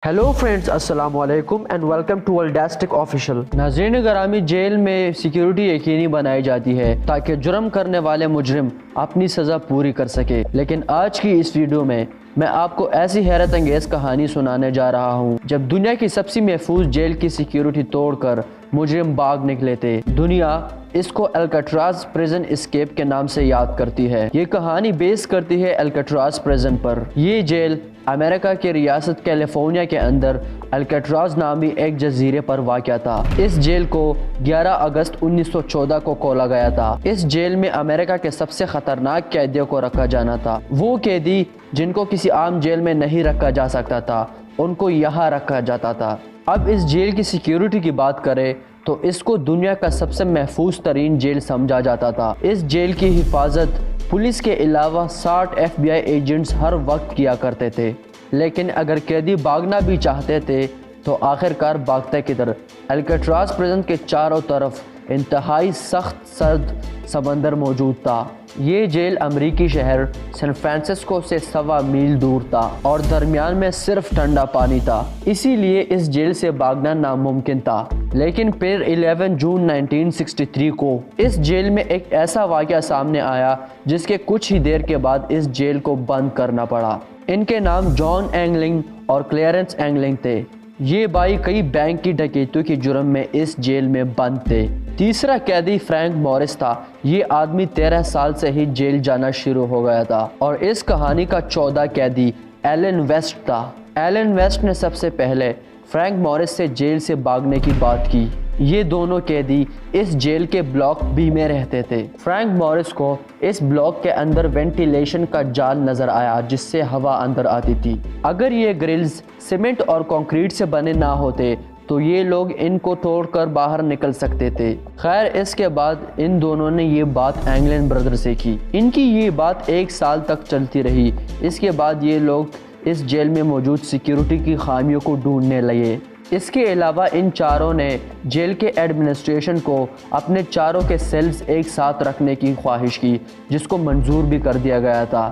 Hello friends, السلام علیکم and welcome to ورلڈاسٹک official. ناظرین گرامی، جیل میں سیکیورٹی یقینی بنائی جاتی ہے تاکہ جرم کرنے والے مجرم اپنی سزا پوری کر سکے، لیکن آج کی اس ویڈیو میں آپ کو ایسی حیرت انگیز کہانی سنانے جا رہا ہوں جب دنیا کی سب سے محفوظ جیل کی سیکیورٹی توڑ کر مجرم بھاگ نکلے تھے۔ دنیا اس کو الکٹراز پریزن اسکیپ کے نام سے یاد کرتی ہے۔ یہ کہانی بیس کرتی ہے الکٹراز پریزن پر۔ یہ جیل امریکہ کے ریاست کیلیفورنیا کے اندر الکٹراز نامی ایک جزیرے پر واقع تھا۔ اس جیل کو 11 اگست 1914 کو کھولا گیا تھا۔ اس جیل میں امریکہ کے سب سے خطرناک قیدیوں کو رکھا جانا تھا۔ وہ قیدی جن کو کسی عام جیل میں نہیں رکھا جا سکتا تھا، ان کو یہاں رکھا جاتا تھا۔ اب اس جیل کی سیکیورٹی کی بات کریں تو اس کو دنیا کا سب سے محفوظ ترین جیل سمجھا جاتا تھا۔ اس جیل کی حفاظت پولیس کے علاوہ 60 FBI ایجنٹس ہر وقت کیا کرتے تھے، لیکن اگر قیدی بھاگنا بھی چاہتے تھے تو آخرکار بھاگتے کدھر؟ الکٹراز پریزن کے چاروں طرف انتہائی سخت سرد سمندر موجود تھا۔ یہ جیل امریکی شہر سان فرانسسکو سے 1.25 میل دور تھا اور درمیان میں صرف ٹھنڈا پانی تھا، اسی لیے اس جیل سے بھاگنا ناممکن تھا۔ لیکن پھر 11 جون 1963 کو اس جیل میں ایک ایسا واقعہ سامنے آیا جس کے کچھ ہی دیر کے بعد اس جیل کو بند کرنا پڑا۔ ان کے نام جان اینگلنگ اور کلیرنس اینگلنگ تھے۔ یہ بھائی کئی بینک کی ڈکیتیوں کے جرم میں اس جیل میں بند تھے۔ تیسرا قیدی فرینک موریس تھا۔ یہ آدمی 13 سال سے ہی جیل جانا شروع ہو گیا تھا اور اس کہانی کا 14 قیدی ایلن ویسٹ تھا۔ ایلن ویسٹ نے سب سے پہلے فرینک موریس سے جیل سے بھاگنے کی بات کی۔ یہ دونوں قیدی اس جیل کے بلاک B میں رہتے تھے۔ فرینک موریس کو اس بلاک کے اندر وینٹیلیشن کا جال نظر آیا جس سے ہوا اندر آتی تھی۔ اگر یہ گرلز سیمنٹ اور کنکریٹ سے بنے نہ ہوتے تو یہ لوگ ان کو توڑ کر باہر نکل سکتے تھے۔ خیر، اس کے بعد ان دونوں نے یہ بات اینگلن بردر سے کی۔ ان کی یہ بات 1 سال تک چلتی رہی۔ اس کے بعد یہ لوگ اس جیل میں موجود سیکیورٹی کی خامیوں کو ڈھونڈنے لگے۔ اس کے علاوہ ان چاروں نے جیل کے ایڈمنسٹریشن کو اپنے چاروں کے سیلز ایک ساتھ رکھنے کی خواہش کی، جس کو منظور بھی کر دیا گیا تھا۔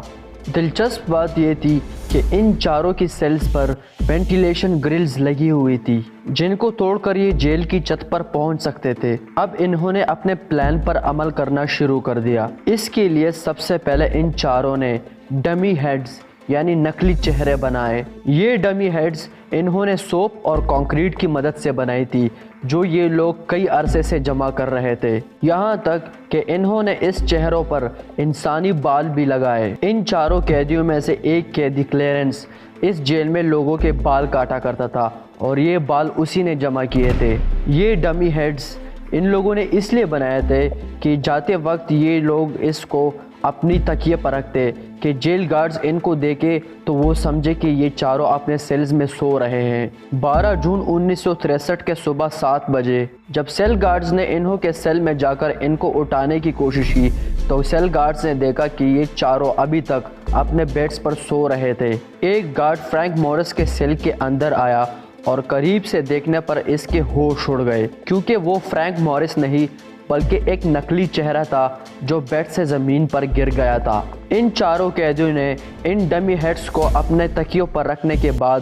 دلچسپ بات یہ تھی کہ ان چاروں کی سیلز پر وینٹیلیشن گرلز لگی ہوئی تھی جن کو توڑ کر یہ جیل کی چھت پر پہنچ سکتے تھے۔ اب انہوں نے اپنے پلان پر عمل کرنا شروع کر دیا۔ اس کے لیے سب سے پہلے ان چاروں نے ڈمی ہیڈز یعنی نقلی چہرے بنائے۔ یہ ڈمی ہیڈز انہوں نے سوپ اور کنکریٹ کی مدد سے بنائی تھی جو یہ لوگ کئی عرصے سے جمع کر رہے تھے، یہاں تک کہ انہوں نے اس چہروں پر انسانی بال بھی لگائے۔ ان چاروں قیدیوں میں سے ایک قیدی کلیرنس اس جیل میں لوگوں کے بال کاٹا کرتا تھا اور یہ بال اسی نے جمع کیے تھے۔ یہ ڈمی ہیڈز ان لوگوں نے اس لیے بنائے تھے کہ جاتے وقت یہ لوگ اس کو اپنی تکیے پر رکھتے کہ جیل گارڈز ان کو دیکھے تو وہ سمجھے کہ یہ چاروں اپنے سیلز میں سو رہے ہیں۔ 12 جون 1963 کے صبح 7 بجے جب سیل گارڈز نے انہوں کے سیل میں جا کر ان کو اٹھانے کی کوشش کی تو سیل گارڈز نے دیکھا کہ یہ چاروں ابھی تک اپنے بیڈز پر سو رہے تھے۔ ایک گارڈ فرینک موریس کے سیل کے اندر آیا اور قریب سے دیکھنے پر اس کے ہوش اڑ گئے، کیونکہ وہ فرینک موریس نہیں بلکہ ایک نقلی چہرہ تھا جو بیڈ سے زمین پر گر گیا تھا۔ ان چاروں قیدیوں نے ان ڈمی ہیڈز کو اپنے تکیوں پر رکھنے کے بعد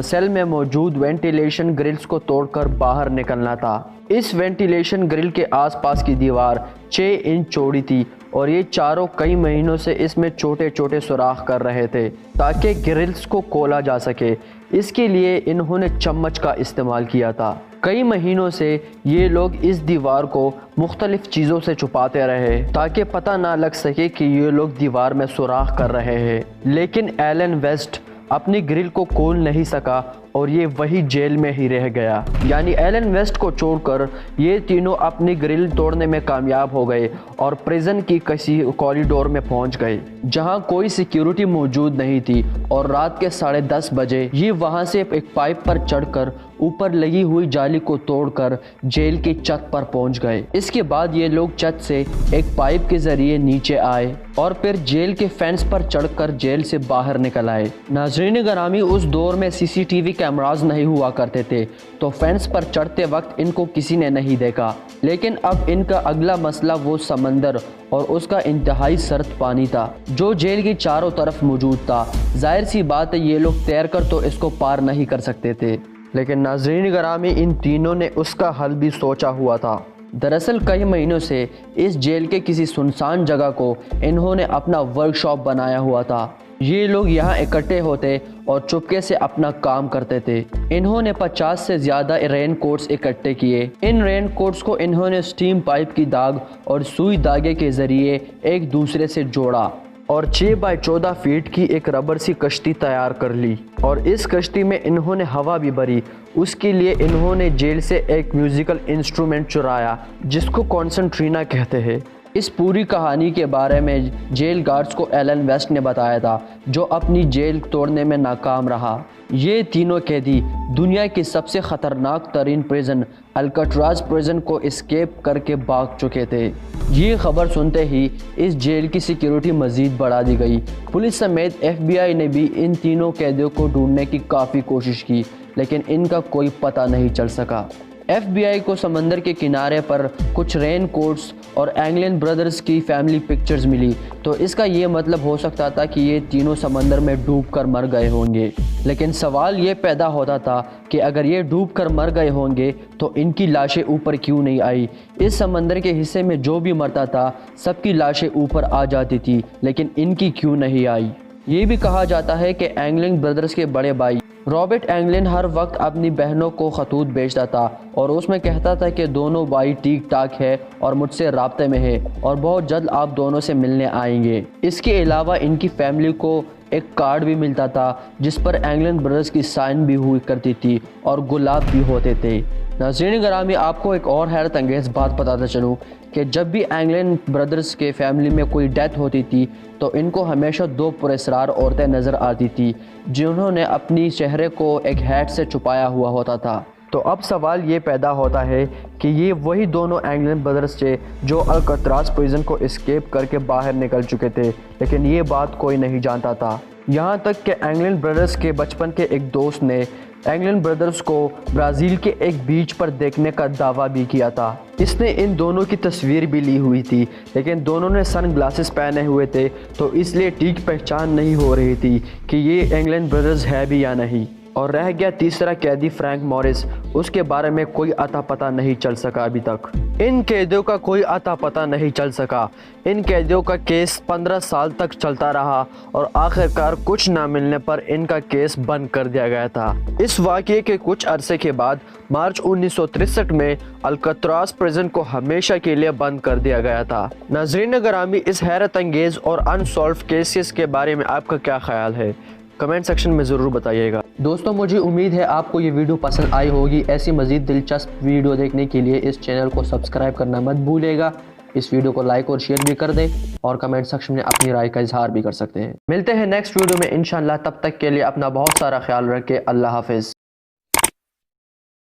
سیل میں موجود وینٹیلیشن گرلز کو توڑ کر باہر نکلنا تھا۔ اس وینٹیلیشن گرل کے آس پاس کی دیوار 6 انچ چوڑی تھی اور یہ چاروں کئی مہینوں سے اس میں چھوٹے چھوٹے سوراخ کر رہے تھے تاکہ گرلز کو کھولا جا سکے۔ اس کے لیے انہوں نے چمچ کا استعمال کیا تھا۔ کئی مہینوں سے یہ لوگ اس دیوار کو مختلف چیزوں سے چھپاتے رہے تاکہ پتہ نہ لگ سکے کہ یہ لوگ دیوار میں سوراخ کر رہے ہیں، لیکن ایلن ویسٹ اپنی گرل کو کھول نہیں سکا اور یہ وہی جیل میں ہی رہ گیا۔ یعنی ایلن ویسٹ کو چھوڑ کر یہ تینوں اپنی گرل توڑنے میں کامیاب ہو گئے اور پریزن کی کسی کوریڈور میں پہنچ گئے جہاں کوئی سیکیورٹی موجود نہیں تھی، اور رات کے 10:30 بجے یہ وہاں سے ایک پائپ پر چڑھ کر اوپر لگی ہوئی جالی کو توڑ کر جیل کی چھت پر پہنچ گئے۔ اس کے بعد یہ لوگ چھت سے ایک پائپ کے ذریعے نیچے آئے اور پھر جیل کے فینس پر چڑھ کر جیل سے باہر نکل آئے۔ ناظرین گرامی، اس دور میں CCTV کیمراز نہیں ہوا کرتے تھے تو فینس پر چڑھتے وقت ان کو کسی نے نہیں دیکھا، لیکن اب ان کا اگلا مسئلہ وہ سمندر اور اس کا انتہائی سرد پانی تھا جو جیل کی چاروں طرف موجود تھا۔ ظاہر سی بات ہے یہ لوگ تیر کر تو اس کو پار نہیں کر سکتے تھے، لیکن ناظرین گرامی ان تینوں نے اس کا حل بھی سوچا ہوا تھا۔ دراصل کئی مہینوں سے اس جیل کے کسی سنسان جگہ کو انہوں نے اپنا ورک شاپ بنایا ہوا تھا۔ یہ لوگ یہاں اکٹھے ہوتے اور چپکے سے اپنا کام کرتے تھے۔ انہوں نے 50 سے زیادہ رین کوٹس اکٹھے کیے۔ ان رین کوٹس کو انہوں نے سٹیم پائپ کی داغ اور سوئی دھاگے کے ذریعے ایک دوسرے سے جوڑا اور 6 بائی 14 فیٹ کی ایک ربر سی کشتی تیار کر لی، اور اس کشتی میں انہوں نے ہوا بھی بھری۔ اس کے لیے انہوں نے جیل سے ایک میوزیکل انسٹرومنٹ چرایا جس کو کانسنٹرینا کہتے ہیں۔ اس پوری کہانی کے بارے میں جیل گارڈز کو ایلن ویسٹ نے بتایا تھا، جو اپنی جیل توڑنے میں ناکام رہا۔ یہ تینوں قیدی دنیا کی سب سے خطرناک ترین پریزن الکٹراز پریزن کو اسکیپ کر کے بھاگ چکے تھے۔ یہ خبر سنتے ہی اس جیل کی سیکیورٹی مزید بڑھا دی گئی۔ پولیس سمیت FBI نے بھی ان تینوں قیدیوں کو ڈھونڈنے کی کافی کوشش کی، لیکن ان کا کوئی پتہ نہیں چل سکا۔ FBI کو سمندر کے کنارے پر کچھ رین کوٹس اور اینگلن بردرز کی فیملی پکچرز ملی، تو اس کا یہ مطلب ہو سکتا تھا کہ یہ تینوں سمندر میں ڈوب کر مر گئے ہوں گے۔ لیکن سوال یہ پیدا ہوتا تھا کہ اگر یہ ڈوب کر مر گئے ہوں گے تو ان کی لاشیں اوپر کیوں نہیں آئی؟ اس سمندر کے حصے میں جو بھی مرتا تھا سب کی لاشیں اوپر آ جاتی تھی، لیکن ان کی کیوں نہیں آئی؟ یہ بھی کہا جاتا ہے کہ اینگلن بردرز کے بڑے بھائی رابرٹ اینگلن ہر وقت اپنی بہنوں کو خطوط بھیجتا تھا اور اس میں کہتا تھا کہ دونوں بھائی ٹھیک ٹھاک ہے اور مجھ سے رابطے میں ہے اور بہت جلد آپ دونوں سے ملنے آئیں گے۔ اس کے علاوہ ان کی فیملی کو ایک کارڈ بھی ملتا تھا جس پر اینگلن بردرز کی سائن بھی ہوئی کرتی تھی اور گلاب بھی ہوتے تھے۔ ناظرین گرامی، آپ کو ایک اور حیرت انگیز بات بتاتا چلوں کہ جب بھی اینگلن بردرز کے فیملی میں کوئی ڈیتھ ہوتی تھی تو ان کو ہمیشہ 2 پراسرار عورتیں نظر آتی تھی جنہوں نے اپنی چہرے کو ایک ہیٹ سے چھپایا ہوا ہوتا تھا۔ تو اب سوال یہ پیدا ہوتا ہے کہ یہ وہی دونوں اینگلن بردرز تھے جو الکٹراز پریزن کو اسکیپ کر کے باہر نکل چکے تھے، لیکن یہ بات کوئی نہیں جانتا تھا، یہاں تک کہ اینگلن بردرز کے بچپن کے ایک دوست نے اینگلن بردرز کو برازیل کے ایک بیچ پر دیکھنے کا دعویٰ بھی کیا تھا۔ اس نے ان دونوں کی تصویر بھی لی ہوئی تھی، لیکن دونوں نے سن گلاسز پہنے ہوئے تھے تو اس لیے ٹھیک پہچان نہیں ہو رہی تھی کہ یہ اینگلن بردرز ہے بھی یا نہیں۔ اور رہ گیا تیسرا قیدی فرینک موریس، اس کے بارے میں کوئی اتا پتہ نہیں چل سکا ابھی تک۔ ان قیدیوں کا کوئی اتا پتہ نہیں چل سکا۔ ان قیدیوں کا کیس 15 سال تک چلتا رہا اور آخرکار کچھ نہ ملنے پر ان کا کیس بند کر دیا گیا تھا۔ اس واقعے کے کچھ عرصے کے بعد مارچ 1963 میں الکٹراز پریزن کو ہمیشہ کے لیے بند کر دیا گیا تھا۔ ناظرین گرامی، اس حیرت انگیز اور انسولوڈ کیسز کے بارے میں آپ کا کیا خیال ہے؟ کمنٹ سیکشن میں ضرور بتائیے گا۔ دوستوں، مجھے امید ہے آپ کو یہ ویڈیو پسند آئی ہوگی۔ ایسی مزید دلچسپ ویڈیو دیکھنے کے لیے اس چینل کو سبسکرائب کرنا مت بھولیے گا۔ اس ویڈیو کو لائک اور شیئر بھی کر دیں اور کمنٹ سیکشن میں اپنی رائے کا اظہار بھی کر سکتے ہیں۔ ملتے ہیں نیکسٹ ویڈیو میں انشاءاللہ، تب تک کے لیے اپنا بہت سارا خیال رکھیں۔ اللہ حافظ۔